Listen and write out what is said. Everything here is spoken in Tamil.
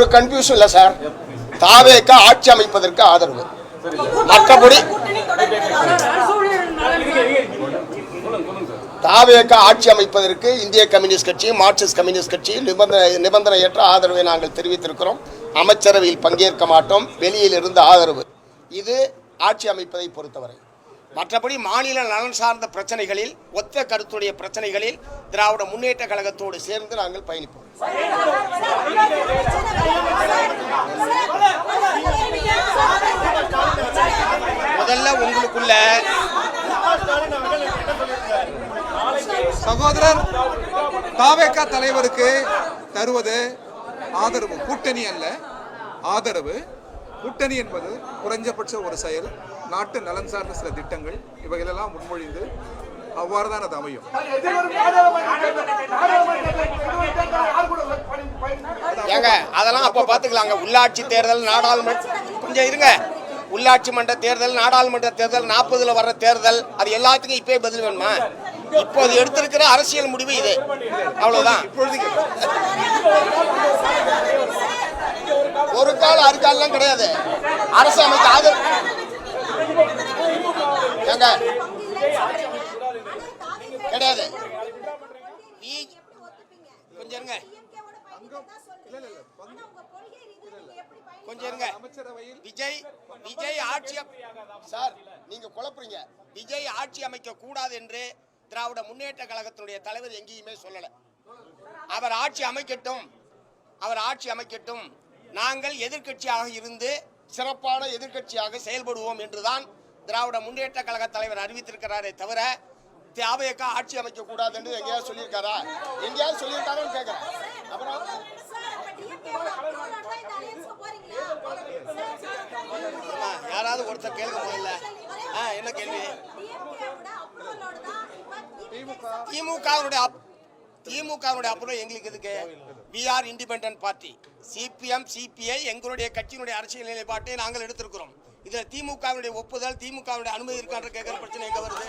ஒரு கன்ஃபியூஷன் இல்லை சார். தாவேக ஆட்சி அமைப்பதற்கு ஆதரவு. மற்றபடி தாவேக ஆட்சி அமைப்பதற்கு இந்திய கம்யூனிஸ்ட் கட்சி, மார்க்சிஸ்ட் கம்யூனிஸ்ட் கட்சி நிபந்தனையற்ற ஆதரவை நாங்கள் தெரிவித்திருக்கிறோம். அமைச்சரவையில் பங்கேற்க மாட்டோம், வெளியில் இருந்து ஆதரவு. இது ஆட்சி அமைப்பதை பொறுத்தவரை. மற்றபடி மாநில நலன் சார்ந்த பிரச்சனைகளில், ஒத்த கருத்துடைய பிரச்சனைகளில் திராவிட முன்னேற்ற கழகத்தோடு சேர்ந்து நாங்கள் பயணிப்போம். முதல்ல உங்களுக்குள்ள சகோதரர் தாவேகா தலைவருக்கு தருவது ஆதரவு, கூட்டணி அல்ல, ஆதரவு. கூட்டணி என்பது குறைஞ்சபட்ச ஒரு செயல், நாட்டு நலன் சார்ந்த சில திட்டங்கள், இவைகளெல்லாம் முன்மொழிந்து அவ்வாறு தான் அது அமையும். ஏங்க அதெல்லாம் அப்ப பாத்துக்கலாங்க. உள்ளாட்சி தேர்தல், நாடாளுமன்ற, கொஞ்சம் இருங்க, உள்ளாட்சி மன்ற தேர்தல், நாடாளுமன்ற தேர்தல், 40ல் வர்ற தேர்தல், அது எல்லாத்துக்கும் இப்பவே பதில் வேணுமா? இப்போது எடுத்திருக்கிற அரசியல் முடிவு இது, அவ்வளவுதான். ஒரு கால அறுக்காலாம் கிடையாது. அரசு அமைக்க ஆதரவு கிடையாது. கொஞ்சம் இருங்க, கொஞ்சம் இருங்க. விஜய் ஆட்சி சார், நீங்க குழப்பறீங்க. விஜய் ஆட்சி அமைக்க கூடாது என்று திராவிட முன்னேற்ற கழகத்தினுடைய தலைவர் எங்கேயுமே சொல்லல. அவர் ஆட்சி அமைக்கட்டும், அவர் ஆட்சி அமைக்கட்டும், நாங்கள் எதிர்க்கட்சியாக இருந்து சிறப்பான எதிர்க்கட்சியாக செயல்படுவோம் என்றுதான் திராவிட முன்னேற்ற கழக தலைவர் அறிவித்திருக்கிறாரே தவிர தாவேகா ஆட்சி அமைக்க கூடாது என்று எங்கேயாவது சொல்லியிருக்காரா? எங்கேயாவது சொல்லியிருக்காருன்னு கேட்கிறேன். அப்புறம் யாராவது ஒருத்தர் கேளுங்க முதல்ல. என்ன கேள்வி? திமுகவுடைய அப்புறம் எங்களுக்கு எதுக்கு? we are independent party. CPM, CBI எங்களுடைய கட்சியினுடைய அரசியல் நிலைப்பாட்டை நாங்கள் எடுத்திருக்கிறோம். இதில் திமுகவுடைய ஒப்புதல், திமுகவுடைய அனுமதி இருக்கான்ற கேட்கிற பிரச்சனை எங்க வருது?